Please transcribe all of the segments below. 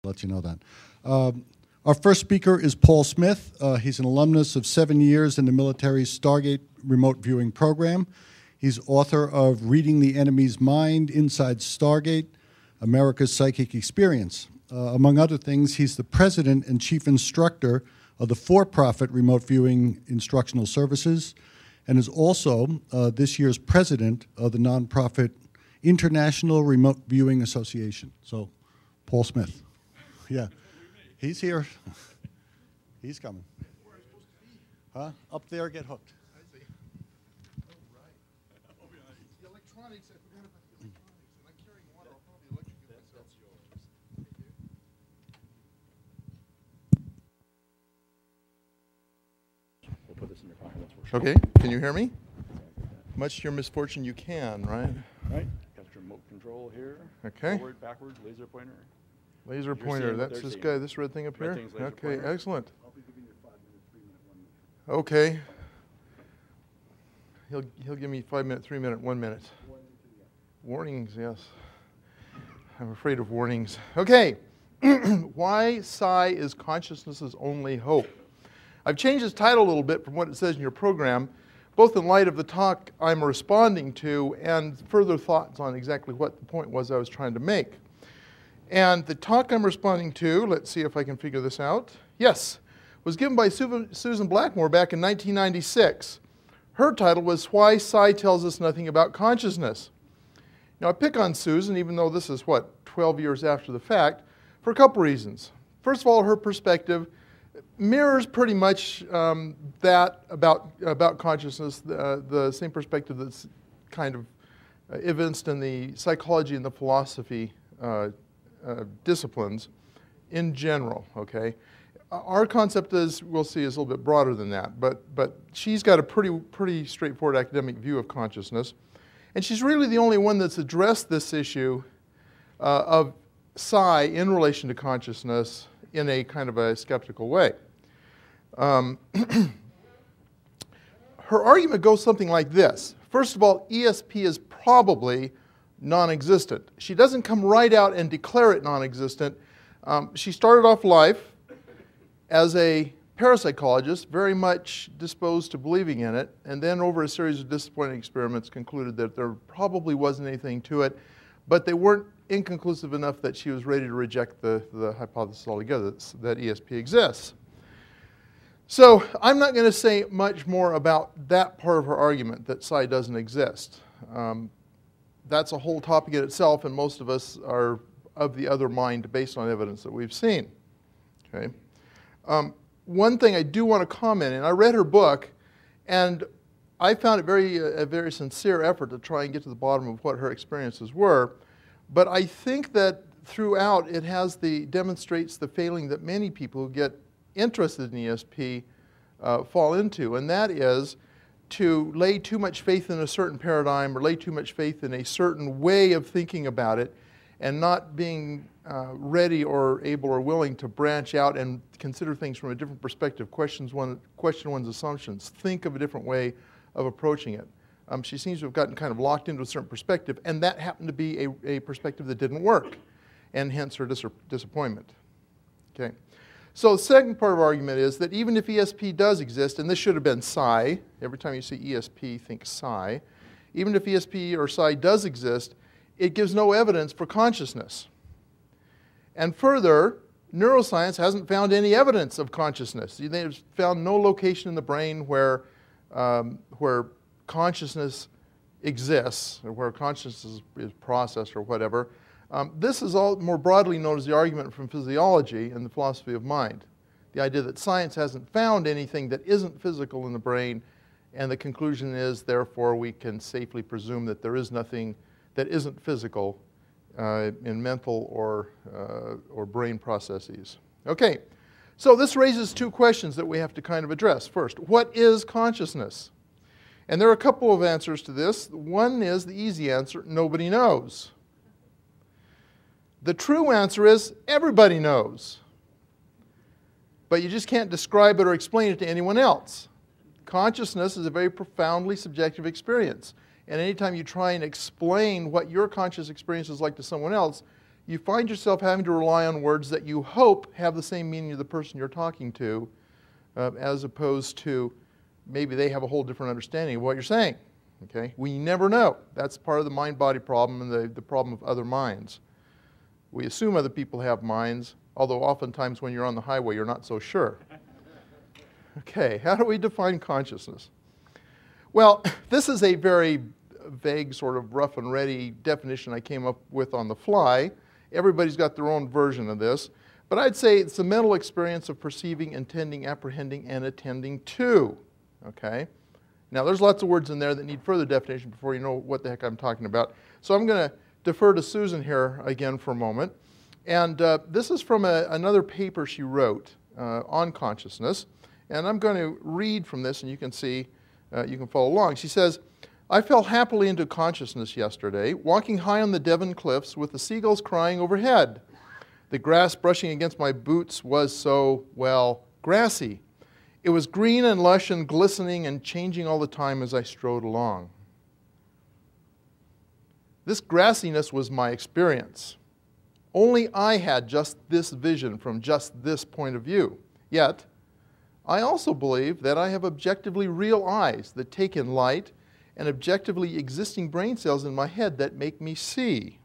Let you know that. Our first speaker is Paul Smith. He's an alumnus of 7 years in the military's StarGate remote viewing program. He's author of Reading the Enemy's Mind Inside StarGate, America's Psychic Experience. Among other things, he's the president and chief instructor of the for-profit Remote Viewing Instructional Services, and is also this year's president of the nonprofit International Remote Viewing Association. So, Paul Smith. Yeah, he's here. He's coming. Where am I supposed to be? Huh? Up there, get hooked. I see. Oh, right. The electronics, I forgot about the electronics. And I'm carrying water, I'll probably electrocute myself. That's yours. Thank you. We'll put this in your pocket. That's for Okay, can you hear me? Much to your misfortune, you can, right? Right. Got your remote control here. Okay. Forward, backward, laser pointer. Laser You're pointer, seeing what that's they're this seeing. guy, this red thing up Red here? thing's laser Okay, pointer. excellent. I'll be giving you a 5 minute, 3 minute, 1 minute. Okay. He'll give me 5 minute, 3 minute, 1 minute. Warnings, yes. I'm afraid of warnings. Okay. Why psi is consciousness's only hope? I've changed this title a little bit from what it says in your program, both in light of the talk I'm responding to and further thoughts on exactly what the point was I was trying to make. And the talk I'm responding to, let's see if I can figure this out. Yes, was given by Susan Blackmore back in 1996. Her title was Why Psi Tells Us Nothing About Consciousness. Now I pick on Susan, even though this is, 12 years after the fact, for a couple reasons. First of all, her perspective mirrors pretty much that about consciousness, the same perspective that's kind of evinced in the psychology and the philosophy disciplines in general, okay? Our concept, as we'll see, is a little bit broader than that, but she's got a pretty straightforward academic view of consciousness, and she's really the only one that's addressed this issue of psi in relation to consciousness in a kind of a skeptical way. Her argument goes something like this. First of all, ESP is probably non-existent. She doesn't come right out and declare it non-existent. She started off life as a parapsychologist, very much disposed to believing in it, and then over a series of disappointing experiments concluded that there probably wasn't anything to it, but they weren't inconclusive enough that she was ready to reject the hypothesis altogether that ESP exists. So I'm not going to say much more about that part of her argument, that psi doesn't exist. That's a whole topic in itself, and most of us are of the other mind based on evidence that we've seen. Okay. One thing I do want to comment, and I read her book, and I found it a very sincere effort to try and get to the bottom of what her experiences were. But I think that throughout it demonstrates the failing that many people who get interested in ESP fall into, and that is to lay too much faith in a certain paradigm or lay too much faith in a certain way of thinking about it and not being ready or able or willing to branch out and consider things from a different perspective, question one's assumptions, think of a different way of approaching it. She seems to have gotten kind of locked into a certain perspective, and that happened to be a perspective that didn't work, and hence her disappointment. Okay. So the second part of our argument is that even if ESP does exist, and this should have been psi, every time you see ESP, think psi, even if ESP or psi does exist, it gives no evidence for consciousness. And further, neuroscience hasn't found any evidence of consciousness. They've found no location in the brain where consciousness exists, or where consciousness is processed or whatever. This is all more broadly known as the argument from physiology and the philosophy of mind. The idea that science hasn't found anything that isn't physical in the brain, and the conclusion is, therefore, we can safely presume that there is nothing that isn't physical in mental or brain processes. Okay, so this raises two questions that we have to kind of address. First, what is consciousness? And there are a couple of answers to this. One is the easy answer: nobody knows. The true answer is everybody knows. But you just can't describe it or explain it to anyone else. Consciousness is a very profoundly subjective experience. And anytime you try and explain what your conscious experience is like to someone else, you find yourself having to rely on words that you hope have the same meaning as the person you're talking to, as opposed to maybe they have a whole different understanding of what you're saying. Okay? We never know. That's part of the mind-body problem and the problem of other minds. We assume other people have minds, although oftentimes when you're on the highway, you're not so sure. Okay, how do we define consciousness? Well, this is a very vague, sort of rough and ready definition I came up with on the fly. Everybody's got their own version of this. But I'd say it's the mental experience of perceiving, intending, apprehending, and attending to. Okay? Now, there's lots of words in there that need further definition before you know what the heck I'm talking about. So I'm going to defer to Susan here again for a moment. And this is from another paper she wrote on consciousness. And I'm going to read from this, and you can see, you can follow along. She says, I fell happily into consciousness yesterday, walking high on the Devon cliffs with the seagulls crying overhead. The grass brushing against my boots was so, well, grassy. It was green and lush and glistening and changing all the time as I strode along. This grassiness was my experience. Only I had just this vision from just this point of view. Yet, I also believe that I have objectively real eyes that take in light and objectively existing brain cells in my head that make me see.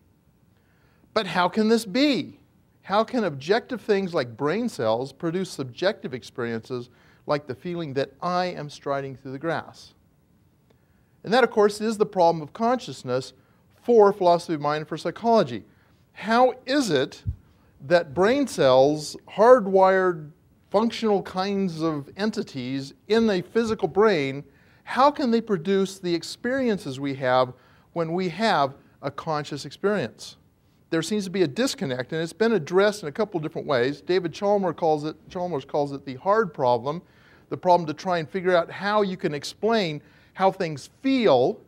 But how can this be? How can objective things like brain cells produce subjective experiences like the feeling that I am striding through the grass? And that, of course, is the problem of consciousness for philosophy of mind and for psychology. How is it that brain cells, hardwired functional kinds of entities in a physical brain, how can they produce the experiences we have when we have a conscious experience? There seems to be a disconnect, and it's been addressed in a couple of different ways. David Chalmers calls it the hard problem, the problem to try and figure out how you can explain how things feel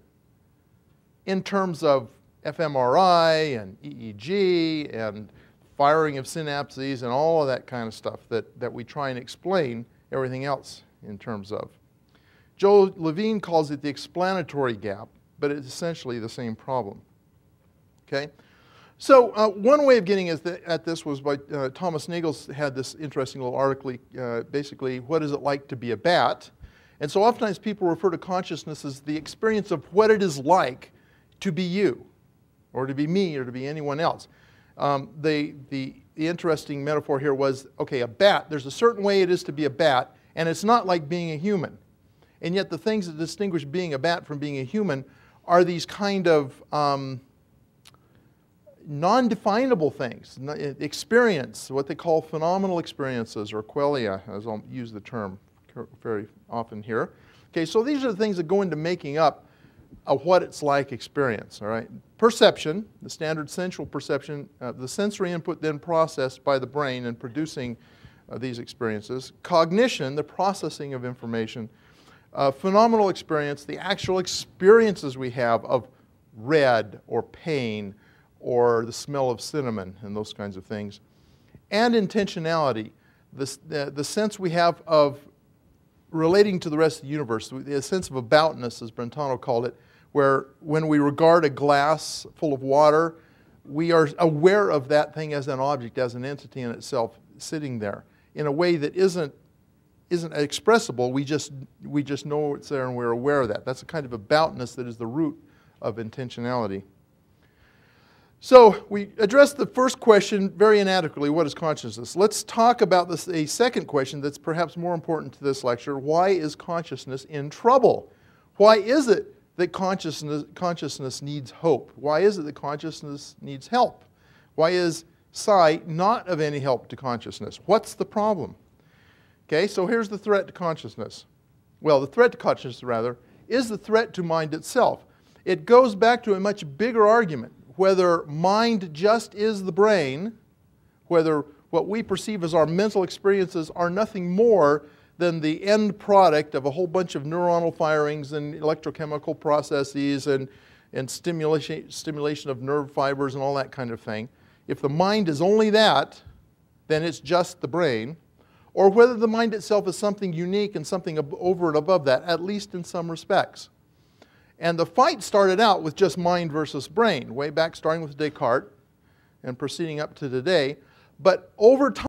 in terms of fMRI and EEG and firing of synapses and all of that kind of stuff that we try and explain everything else in terms of. Joe Levine calls it the explanatory gap, but it's essentially the same problem. Okay? So one way of getting at this was by Thomas Nagel's had this interesting little article, basically, what is it like to be a bat? And so oftentimes people refer to consciousness as the experience of what it is like to be you, or to be me, or to be anyone else. The interesting metaphor here was, okay, a bat, there's a certain way it is to be a bat, and it's not like being a human. And yet the things that distinguish being a bat from being a human are these kind of non-definable things, experience, what they call phenomenal experiences, or qualia, as I'll use the term very often here. Okay, so these are the things that go into making up a what it's like experience, all right? Perception, the standard sensual perception, the sensory input then processed by the brain and producing these experiences. Cognition, the processing of information. Phenomenal experience, the actual experiences we have of red or pain or the smell of cinnamon and those kinds of things. And intentionality, the sense we have of relating to the rest of the universe, the sense of aboutness, as Brentano called it, where when we regard a glass full of water, we are aware of that thing as an object, as an entity in itself, sitting there in a way that isn't expressible. We just know it's there and we're aware of that. That's a kind of aboutness that is the root of intentionality. So we addressed the first question very inadequately, what is consciousness? Let's talk about this, a second question that's perhaps more important to this lecture. Why is consciousness in trouble? Why is it that consciousness needs hope? Why is it that consciousness needs help? Why is psi not of any help to consciousness? What's the problem? Okay, so here's the threat to consciousness. Well, the threat to consciousness, rather, is the threat to mind itself. It goes back to a much bigger argument, whether mind just is the brain, whether what we perceive as our mental experiences are nothing more than the end product of a whole bunch of neuronal firings and electrochemical processes and stimulation of nerve fibers and all that kind of thing. If the mind is only that, then it's just the brain. Or whether the mind itself is something unique and something over and above that, at least in some respects. And the fight started out with just mind versus brain, way back starting with Descartes. and proceeding up to today. But over time,